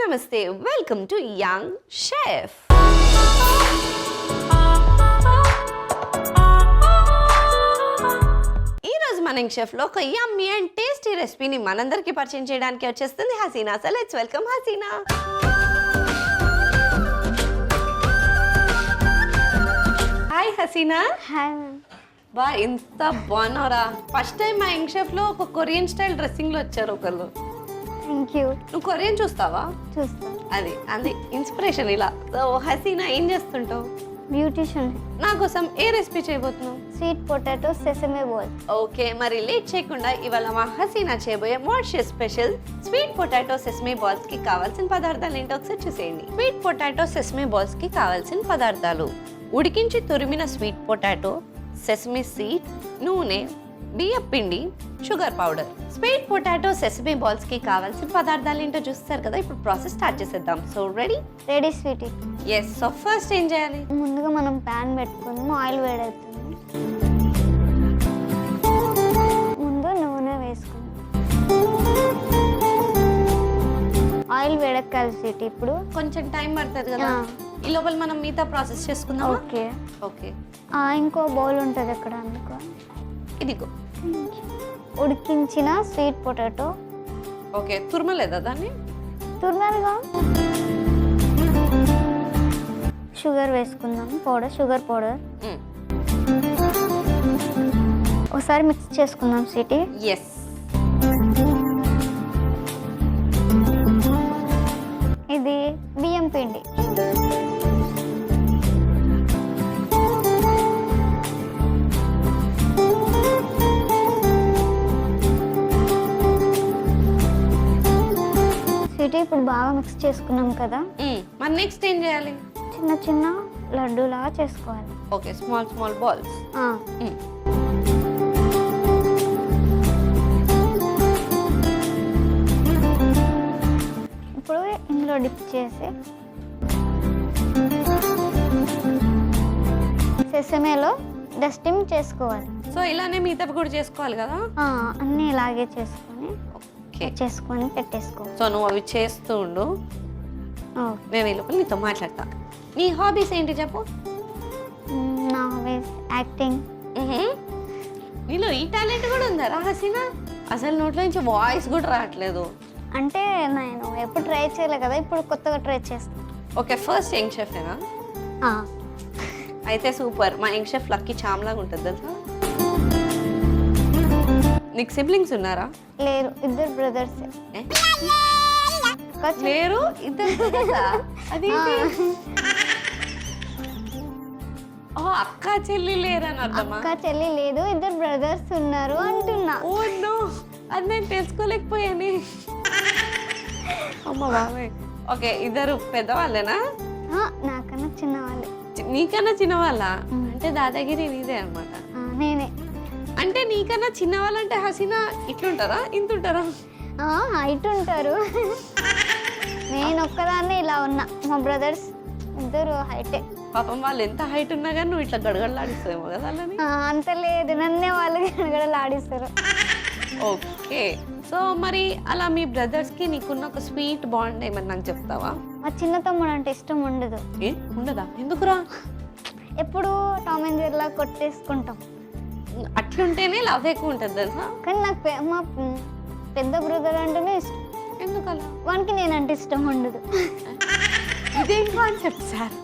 నమస్తే, welcome to young chef. ఈరోజు మన యంగ్ షెఫ్లో ఒక యమ్మీ అండ్ టేస్టీ రెసిపీని మనందరికీ పరిచయం చేయడానికి వచ్చేస్తుంది Haseena. So let's welcome Haseena. Hi Haseena. Hi. బా ఎంత బాగున్నారా. ఫస్ట్ టైం మా యంగ్ షెఫ్లో ఒక కొరియన్ స్టైల్ డ్రెస్సింగ్లో వచ్చారు ఒకళ్ళు. Thank you. నువ్వు కొరియన్ చూస్తావా? చూస్తాను. అది ఇన్స్పిరేషన్ ఇలా. సో హసీనా ఏం చేస్తుంటావు? బ్యూటిషియన్. నా కోసం ఏ రెసిపీ చేయబోతున్నావు? Sweet potato sesame ball. Okay, మరి లేట్ చేయకుండా ఇవాళ మా హసీనా చేయబోయే Mauritius special sweet potato sesame balls కి కావాల్సిన పదార్థాలు ఏంటో ఒకసారి చూసేయండి. స్వీట్ పొటాటో సెసమే బాల్స్ కి కావాల్సిన పదార్థాలు: ఉడికించి తురిమిన స్వీట్ పొటాటో, సెసమే సీడ్, నూనె, బియ్యం పిండి, sugar powder. Sweet potato sesame balls కి కావాల్సిన పదార్థాలు ఏంటో చూస్తారు కదా. ఇప్పుడు ప్రాసెస్ స్టార్ట్ చేసేద్దాం. So ready? Ready sweety. Yes. So first ఏం చేయాలి? ముందుగా మనం ప్యాన్ పెట్టుకుందాం. ఆయిల్ వేడవుతుంది. ముందు నూనె వేసుకుందాం. ఆయిల్ వేడెక్కాలి స్వీటీ. ఇప్పుడు కొంచెం టైం పడుతుంది కదా, ఈ లోపల మనం మిగతా ప్రాసెస్ చేసుకుందాం. Okay okay. ఇంకో బౌల్ ఉంటుంది అక్కడ, అందుకో. ఇదిగో ఉడికించిన స్వీట్ పొటాటో. ఓకే, తురమలేదా దాన్ని? తుర్మరుగా. షుగర్ వేసుకుందాం. షుగర్ పౌడర్ ఒకసారి మిక్స్ చేసుకుందాం స్వీటీ. ఎస్. ఇది బియ్యం పిండి. స్వీటీ ఇప్పుడు బాగా మిక్స్ చేసుకున్నాం కదా. మరి నెక్స్ట్ ఏం చేయాలి? చిన్న చిన్న లడ్డూలాగా చేసుకోవాలి. Okay, small small balls. ఇప్పుడు ఇందులో డిప్ చేసి సెసమేలో డస్టింగ్ చేసుకోవాలి. సో ఇలానే మిగతా కూడా చేసుకోవాలి కదా. అన్నీ ఇలాగే చేసుకొని పెట్టేసుకోవాలి. సో నువ్వు అవి చేస్తూ ఉండు, నేను ఈ లోపల నీతో మాట్లాడతా. నీ హాబీస్ ఏంటి చెప్పు? నా హాబీస్ యాక్టింగ్. నీలో ఈ టాలెంట్ కూడా ఉందా హసీనా? అసలు నోట్లో నుంచి వాయిస్ కూడా రావట్లేదు. అంటే నేను ఎప్పుడు ట్రై చేయలే కదా, ఇప్పుడు కొత్తగా ట్రై చేస్తాను. ఓకే, ఫస్ట్ యంగ్ షెఫేనా? అయితే సూపర్. మా యంగ్ షెఫ్ లక్కీ చామ్లాగా ఉంటుంది తెలుసా. నీకు సిబ్లింగ్స్ ఉన్నారా? లేరు, ఇద్దరు బ్రదర్స్. లేరు, ఇద్దరు. అక్క చెల్లి లేరని అర్థమా? అక్క చెల్లి లేదు, ఇద్దరు బ్రదర్స్ ఉన్నారు అంటున్నా. ఓ నో, అది నేను తెలుసుకోలేకపోయాను. అమ్మ బాబాయ్. ఓకే, ఇద్దరు పెద్దవాళ్ళేనా? నాకన్నా చిన్నవాళ్ళే. నీకన్నా చిన్నవాళ్ళ అంటే దాదాగిరి నీదే అనమాట. నేనే. అంటే నీకన్నా చిన్నవాళ్ళంటే హసీనా ఇట్లుంటారా ఇంతుంటారా? హైట్ ఉంటారు. నేను ఒక్కదాన్నే ఇలా ఉన్నా, మా బ్రదర్స్ ఇద్దరు హైటే. పాపం వాళ్ళు ఎంత హైట్ ఉన్నా కానీ నువ్వు ఇట్లా గడగడలాడిస్తావేమో కదా వాళ్ళని. అంత లేదు, నన్నే వాళ్ళు గడగడలాడిస్తారు. ఓకే, సో మరి అలా మీ బ్రదర్స్కి నీకున్న ఒక స్వీట్ బాండ్ ఏమన్నా నాకు చెప్తావా? మా చిన్న తమ్ముడు అంటే ఇష్టం ఉండదు. ఉండదా? ఎందుకురా? ఎప్పుడు టామ్ అండ్ జెర్రీలా కొట్టేసుకుంటాం. అట్లుంటేనే లవ్ ఎక్కువ ఉంటుంది తెలుసా. కానీ నాకు మా పెద్ద బ్రదర్ అంటేనే ఇష్టం. ఎందుకలా? వానికి నేనంటే ఇష్టం ఉండదు. ఇదేం కాన్సెప్ట్ సార్,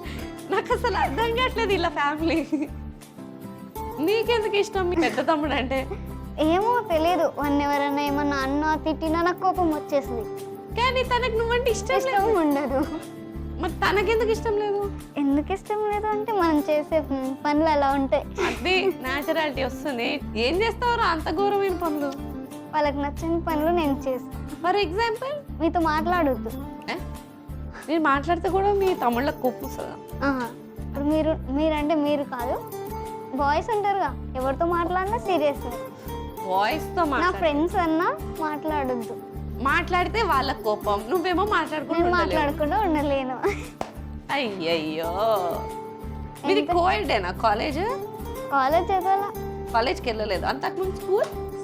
నాకు అసలు అర్థం కావట్లేదు ఇలా ఫ్యామిలీ. నీకెందుకు ఇష్టం మీ పెద్ద తమ్ముడు అంటే? ఏమో తెలియదు, వన్ ఎవరైనా ఏమన్నా అన్నా తిట్టినా నాకు కోపం వచ్చేసింది. కానీ తనకు నువ్వంటే ఇష్టం ఉండదు. మరి తనకెందుకు ఇష్టం లేదు? ఎందుకు ఇష్టం లేదు అంటే మనం చేసే పనులు అలా ఉంటాయి. అది న్యాచురాలిటీ వస్తుంది. ఏం చేస్తావురా అంత ఘోరమైన పనులు? వాళ్ళకి నచ్చని పనులు నేను చేస్తాను. For example? మీతో మాట్లాడొద్దు. నేను మాట్లాడితే కూడా మీ తమ్ముళ్ళకి కోపం వస్తుందా? ఇప్పుడు మీరంటే మీరు కాదు, బాయ్స్ ఉంటారుగా, ఎవరితో మాట్లాడినా సీరియస్. బాయ్స్తో నా ఫ్రెండ్స్ అన్నా మాట్లాడొద్దు. మాట్లాడితే వాళ్ళ కోపం, నువ్వేమో మాట్లాడకుండా ఉండలేను. అయ్యయ్యో. మీది కోఎడేనా కాలేజ్? కాలేజ్కి వెళ్ళలేదు అంతకుముందు?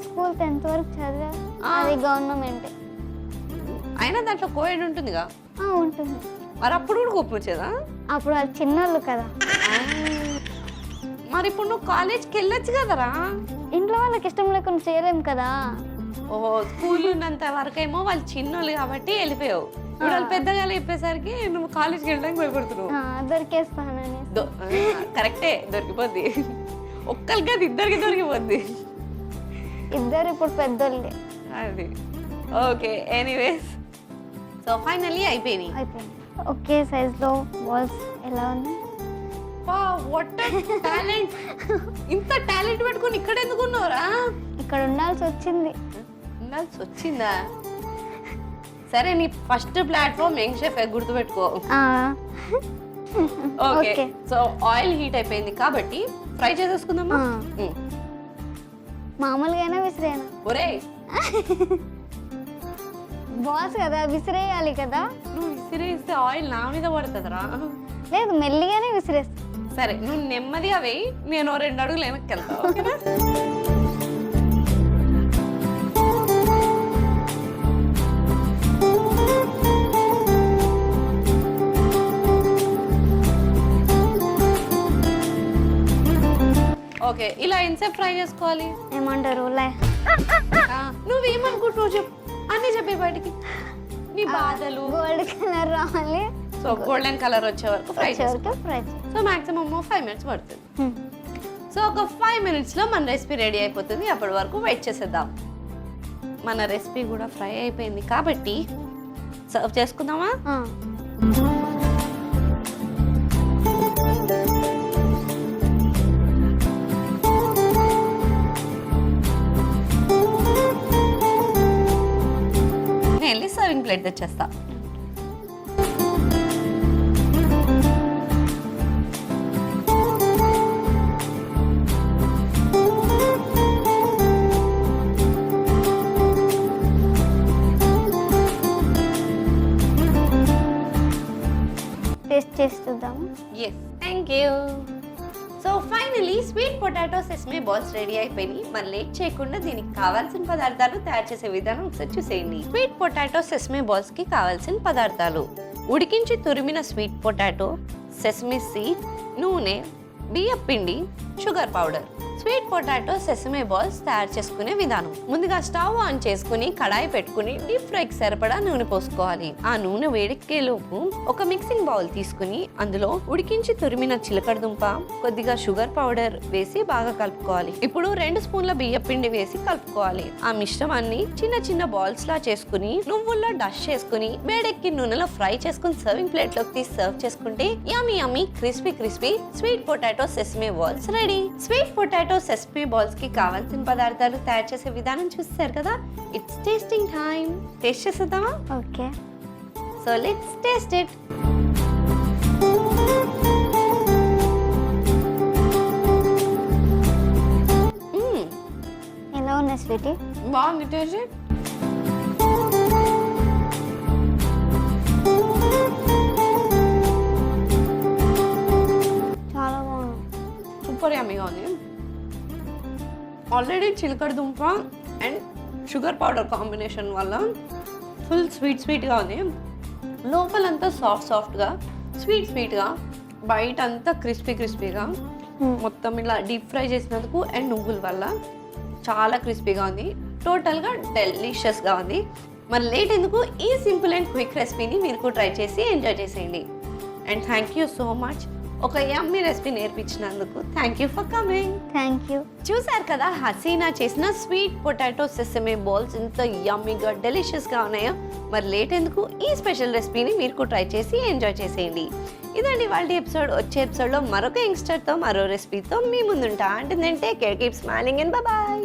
స్కూల్ 10th వరకు చదివా, అది గవర్నమెంట్. అయినా దాంట్లో కోయడ్ ఉంటుందిగా, ఉంటుంది. మరి అప్పుడు కూడా కోపం వచ్చేదా? అప్పుడు వాళ్ళు చిన్నోళ్ళు కదా. మరి ఇప్పుడు నువ్వు కాలేజ్కి వెళ్ళొచ్చు కదరా. ఇంట్లో వాళ్ళకి ఇష్టం లేకుండా చేయలేము కదా. ఓహో, స్కూల్ ఉన్నంత వరకేమో వాళ్ళు చిన్నోళ్ళు కాబట్టి వెళ్ళిపోయావు. ఇప్పుడు వాళ్ళు పెద్దగా చెప్పేసరికి నువ్వు కాలేజ్కి వెళ్ళడానికి భయపడుతున్నావు. దొరికేస్తానని. కరెక్టే, దొరికిపోద్ది. ఒక్కరికి అది ఇద్దరికి దొరికిపోద్ది. ఇద్దరు ఇప్పుడు పెద్దోళ్ళే. అది ఓకే. ఎనీవేస్, సో ఫైనల్లీ అయిపోయినాయి. ఒకే సైజ్లో బాల్స్ ఎలా ఉన్నాయి? What talent! ఇంత టాలెంట్ పెట్టుకుని ఇక్కడ ఎందుకు ఉన్నావురా? ఇక్కడ ఉండాల్సి వచ్చింది. ఉండాల్సి వచ్చిందా? సరే, నీ ఫస్ట్ ప్లాట్ఫామ్ యంగ్ షెఫ్ గుర్తుపెట్టుకో. ఓకే, సో ఆయిల్ హీట్ అయిపోయింది కాబట్టి ఫ్రై చేసేసుకుందామా? మామూలుగానే విసిరేనా? ఒరే, బాల్స్ కదా, విసిరేయాలి కదా. నువ్వు విసిరేస్తే ఆయిల్ నా మీద పడుతుందిరా. లేదు, మెల్లిగానే విసిరేస్తా. సరే, నువ్వు నెమ్మదిగా వేయి, నేను 2 అడుగులు వెనక్కి వెళ్తా. ఓకేనా? ఓకే, ఇలా ఎంతసేపు ఫ్రై చేసుకోవాలి? ఏమంటారు? నువ్వేమనుకుంటున్నావు చెప్పు, అన్నీ చెప్పే బయటికి. నీ బాధలు. గోల్డ్ కలర్ రావాలి. సో గోల్డెన్ కలర్ వచ్చే వరకు ఫ్రై చేసుకో. ఫ్రై. సో మాక్సిమం 5 minutes పడుతుంది. సో ఒక 5 minutesలో మన రెసిపీ రెడీ అయిపోతుంది. అప్పటి వరకు వెయిట్ చేసేద్దాం. మన రెసిపీ కూడా ఫ్రై అయిపోయింది కాబట్టి సర్వ్ చేసుకుందామా? నేను వెళ్ళి సర్వింగ్ ప్లేట్ తెచ్చేస్తా. టేస్ట్ చేస్తుందాం. Yes, thank you. So finally sweet potato sesame balls ready అయిపోయినాయి. మరి లేట్ చేయకుండా దీనికి కావాల్సిన పదార్థాలు తయారు చేసే విధానం ఒకసారి చూసేయండి. స్వీట్ పొటాటో సెస్మే బాల్స్ కి కావాల్సిన పదార్థాలు: ఉడికించి తురిమిన స్వీట్ పొటాటో, సెసమే సీడ్, నూనె, బియ్యం పిండి, sugar powder. Sweet potato sesame balls తయారు చేసుకునే విధానం: ముందుగా స్టవ్ ఆన్ చేసుకుని కడాయి పెట్టుకుని డీప్ ఫ్రైకి సరిపడా నూనె పోసుకోవాలి. ఆ నూనె వేడెక్కేలోపు ఒక మిక్సింగ్ బౌల్ తీసుకుని అందులో ఉడికించి తురిమిన చిలకడదుంప, కొద్దిగా షుగర్ పౌడర్ వేసి బాగా కలుపుకోవాలి. ఇప్పుడు 2 స్పూన్ల బియ్యం పిండి వేసి కలుపుకోవాలి. ఆ మిశ్రమాన్ని చిన్న చిన్న బాల్స్ లా చేసుకుని నువ్వుల్లో డస్ట్ చేసుకుని వేడెక్కి నూనెలో ఫ్రై చేసుకుని సర్వింగ్ ప్లేట్ లోకి తీసి సర్వ్ చేసుకుంటే yummy yummy crispy crispy sweet potato sesame balls ready. Sweet potato sesame balls కి కావాల్సిన పదార్థాలు తయారు చేసే విధానం చూస్తారు కదా. It's tasting time. టేస్ట్ చేసేద్దామా? Okay, so let's taste it. ఎలా ఉన్నాయి స్వీటీ? బాగుంది టేస్ట్. చాలా బాగుంది. సూపర్ యమ్మీగా ఉంది. ఆల్రెడీ చిలకడ దుంప అండ్ షుగర్ పౌడర్ కాంబినేషన్ వల్ల ఫుల్ స్వీట్గా ఉంది. లోపలంతా సాఫ్ట్గా స్వీట్గా, బయట అంతా క్రిస్పీగా, మొత్తం ఇలా డీప్ ఫ్రై చేసినందుకు అండ్ నువ్వుల వల్ల చాలా క్రిస్పీగా ఉంది. టోటల్గా డెలిషియస్గా ఉంది. మరి లేట్ ఎందుకు, ఈ సింపుల్ అండ్ క్విక్ రెసిపీని మీరు కూడా ట్రై చేసి ఎంజాయ్ చేసేయండి. And thank you so much ఒక యమ్మీ రెసిపీ నేర్పించినందుకు. Thank you for coming. Thank you. చూసారు కదా హసీనా చేసిన స్వీట్ పొటాటో సెసమే బాల్స్ ఎంత యమ్మీగా డెలిషియస్గా ఉన్నాయో. మరి లేట్ ఎందుకు, ఈ స్పెషల్ రెసిపీని మీరు కూడా ట్రై చేసి ఎంజాయ్ చేసేయండి. ఇదండి వాళ్ళ ఎపిసోడ్. వచ్చే ఎపిసోడ్లో మరొక యంగ్స్టర్తో మరో రెసిపీతో మీ ముందుంటా. అంటే take care, keep smiling and bye.